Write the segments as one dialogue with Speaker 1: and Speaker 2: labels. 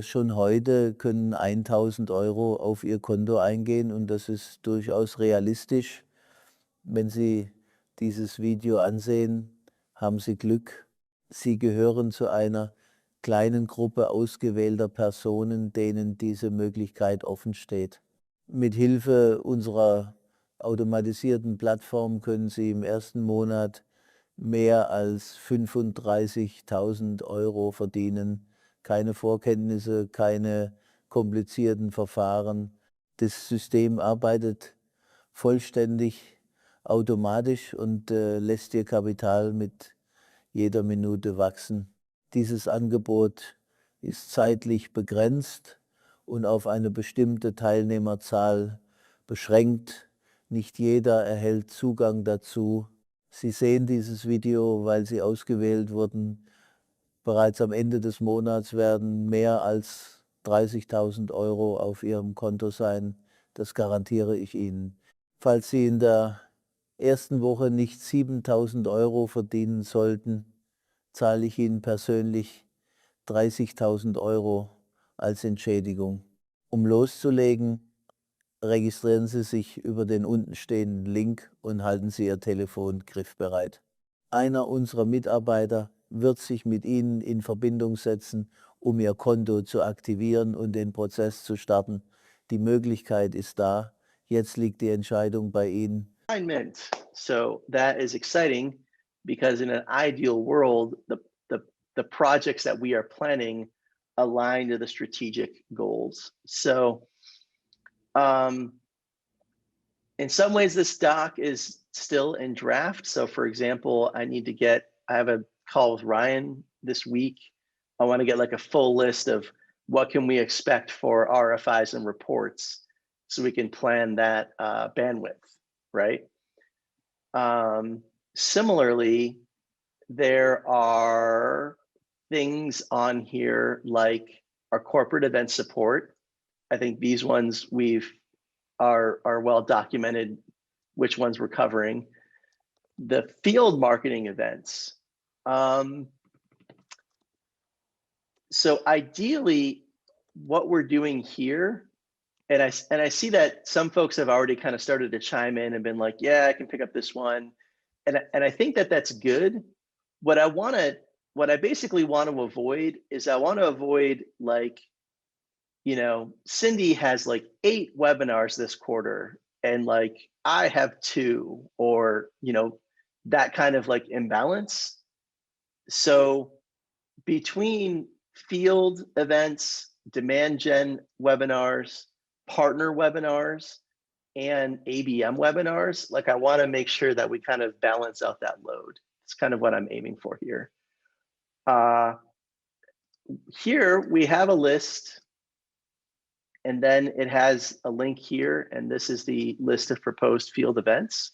Speaker 1: Schon heute können 1.000 Euro auf Ihr Konto eingehen und das ist durchaus realistisch. Wenn Sie dieses Video ansehen, haben Sie Glück. Sie gehören zu einer kleinen Gruppe ausgewählter Personen, denen diese Möglichkeit offen steht. Mit Hilfe unserer automatisierten Plattform können Sie im ersten Monat mehr als 35.000 Euro verdienen. Keine Vorkenntnisse, keine komplizierten Verfahren. Das System arbeitet vollständig automatisch und lässt Ihr Kapital mit jeder Minute wachsen. Dieses Angebot ist zeitlich begrenzt und auf eine bestimmte Teilnehmerzahl beschränkt. Nicht jeder erhält Zugang dazu. Sie sehen dieses Video, weil Sie ausgewählt wurden. Bereits am Ende des Monats werden mehr als 30.000 Euro auf Ihrem Konto sein. Das garantiere ich Ihnen. Falls Sie in der ersten Woche nicht 7.000 Euro verdienen sollten, zahle ich Ihnen persönlich 30.000 Euro als Entschädigung. Um loszulegen, registrieren Sie sich über den untenstehenden Link und halten Sie Ihr Telefon griffbereit. Einer unserer Mitarbeiter wird sich mit Ihnen in Verbindung setzen, um Ihr Konto zu aktivieren und den Prozess zu starten. Die Möglichkeit ist da. Jetzt liegt die Entscheidung bei Ihnen.
Speaker 2: Alignment. So that is exciting because in an ideal world, the projects that we are planning align to the strategic goals. So in some ways, this doc is still in draft. So for example, I have a call with Ryan this week. I want to get like a full list of what can we expect for RFIs and reports so we can plan that bandwidth, right? Similarly, there are things on here like our corporate event support. I think these ones are well documented, which ones we're covering. The field marketing events. So ideally, what we're doing here, and I see that some folks have already kind of started to chime in and been like, yeah, I can pick up this one. And I think that that's good. What I basically want to avoid is I want to avoid like, Cindy has like 8 webinars this quarter and like I have 2, or, that kind of like imbalance. So between field events, demand gen webinars, partner webinars, and ABM webinars, like I want to make sure that we kind of balance out that load. It's kind of what I'm aiming for here. Here we have a list, and then it has a link here, and this is the list of proposed field events.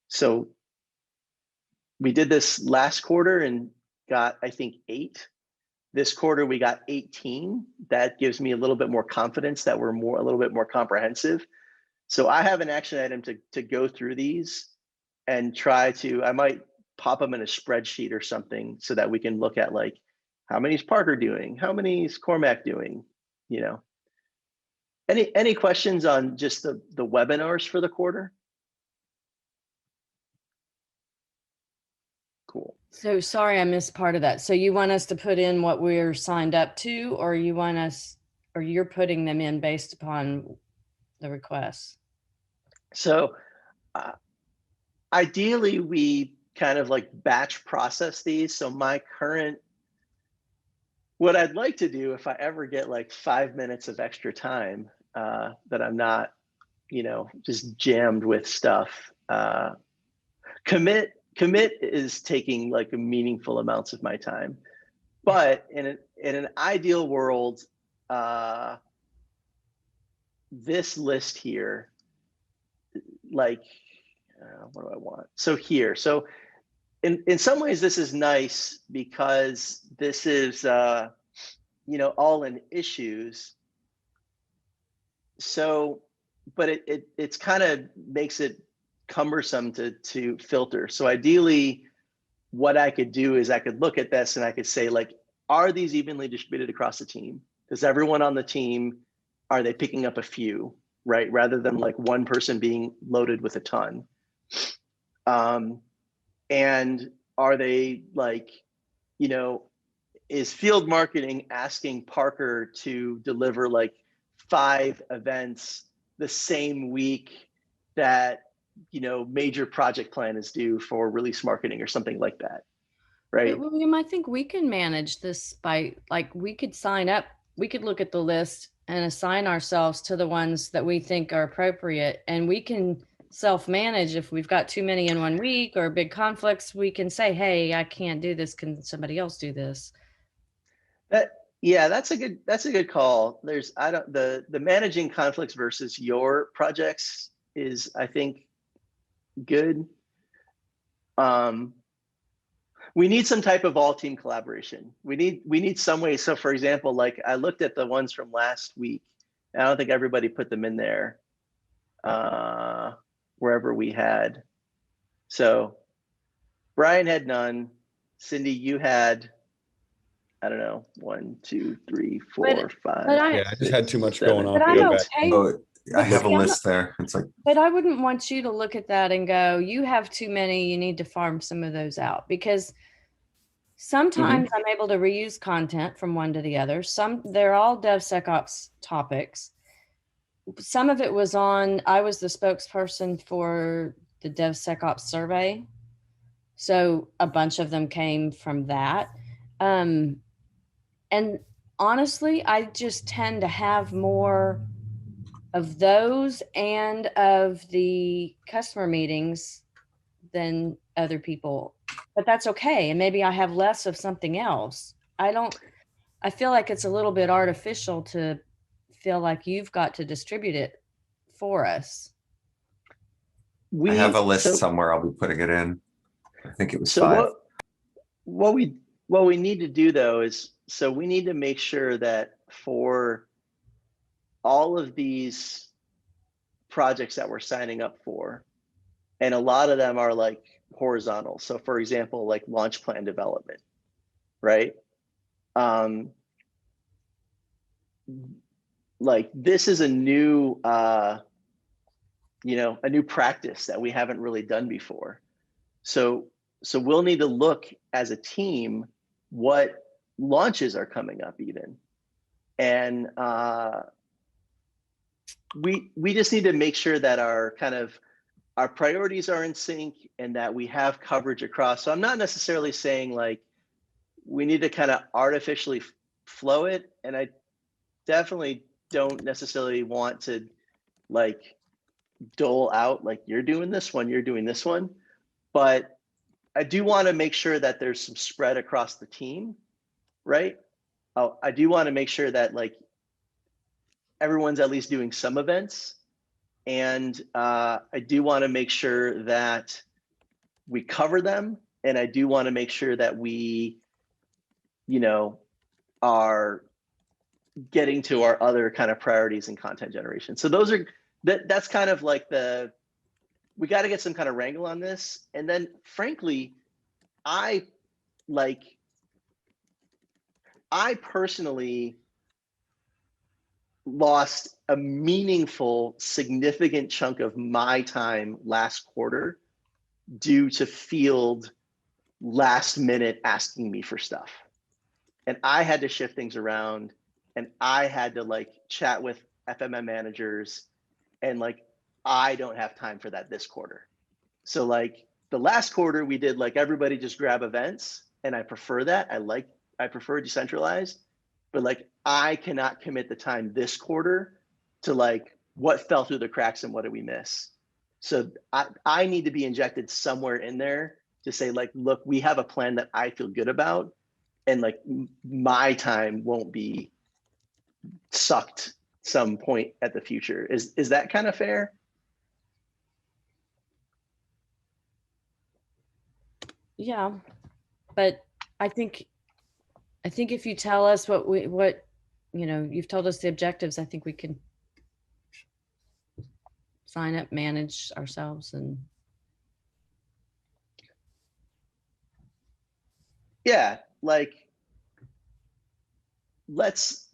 Speaker 2: So we did this last quarter and got, I think, 8. This quarter we got 18. That gives me a little bit more confidence that we're a little bit more comprehensive. So I have an action item to go through these and I might pop them in a spreadsheet or something so that we can look at like, how many is Parker doing? How many is Cormac doing? Any questions on just the webinars for the quarter? Cool.
Speaker 3: So sorry, I missed part of that. So you want us to put in what we're signed up to, or you're putting them in based upon the requests?
Speaker 2: So ideally we kind of like batch process these. So what I'd like to do if I ever get like 5 minutes of extra time that I'm not, just jammed with stuff, commit is taking like meaningful amounts of my time. But in an ideal world, this list here, like, what do I want? So here, so in some ways this is nice because this is, all in issues. So, but it's kind of makes it cumbersome to filter. So ideally, what I could do is I could look at this and I could say like, are these evenly distributed across the team? Does everyone on the team, are they picking up a few, right? Rather than like one person being loaded with a ton. And are they like, you know, is field marketing asking Parker to deliver like 5 events the same week that, you know, major project plan is due for release marketing or something like that, right?
Speaker 3: But William, I think we can manage this by, like, we could sign up, we could look at the list and assign ourselves to the ones that we think are appropriate. And we can self-manage if we've got too many in one week or big conflicts, we can say, hey, I can't do this. Can somebody else do this?
Speaker 2: Yeah, that's a good call. There's, the managing conflicts versus your projects is, I think, good. We need some type of all team collaboration. We need some way. So for example, like I looked at the ones from last week. I don't think everybody put them in there, wherever we had. So Brian had none. Cindy, you had, I don't know, 1, 2, 3, 4, 5.
Speaker 4: Yeah, I just had too much going on.
Speaker 3: But I'm okay.
Speaker 5: Oh, I have a
Speaker 3: see,
Speaker 5: list there. It's like,
Speaker 3: But I wouldn't want you to look at that and go, you have too many, you need to farm some of those out, because sometimes I'm able to reuse content from one to the other. They're all DevSecOps topics. Some of it was on, I was the spokesperson for the DevSecOps survey. So a bunch of them came from that. And honestly, I just tend to have more of those and of the customer meetings than other people, but that's okay. And maybe I have less of something else. I feel like it's a little bit artificial to feel like you've got to distribute it for us.
Speaker 5: I have a list somewhere. I'll be putting it in. I think it was 5.
Speaker 2: What we need to do though is, so we need to make sure that for all of these projects that we're signing up for, and a lot of them are like horizontal. So for example, like launch plan development, right? Like this is a new, you know, a new practice that we haven't really done before. So we'll need to look as a team what launches are coming up even. And we just need to make sure that our priorities are in sync and that we have coverage across. So I'm not necessarily saying like we need to kind of artificially flow it. And I definitely don't necessarily want to like dole out like you're doing this one, you're doing this one. But I do want to make sure that there's some spread across the team, right? I do want to make sure that like everyone's at least doing some events. And I do want to make sure that we cover them. And I do want to make sure that we, you know, are getting to our other kind of priorities in content generation. So those are, that's kind of like we got to get some kind of wrangle on this. And then frankly, I personally lost a meaningful, significant chunk of my time last quarter due to field last minute asking me for stuff. And I had to shift things around, and I had to like chat with FMM managers, and like, I don't have time for that this quarter. So like the last quarter we did like everybody just grab events, and I prefer that. I prefer decentralized, but like I cannot commit the time this quarter to like what fell through the cracks and what did we miss. So I need to be injected somewhere in there to say like, look, we have a plan that I feel good about, and like my time won't be sucked some point at the future. Is that kind of fair?
Speaker 3: Yeah, but I think if you tell us what you know, you've told us the objectives, I think we can sign up, manage ourselves, and
Speaker 2: yeah, like let's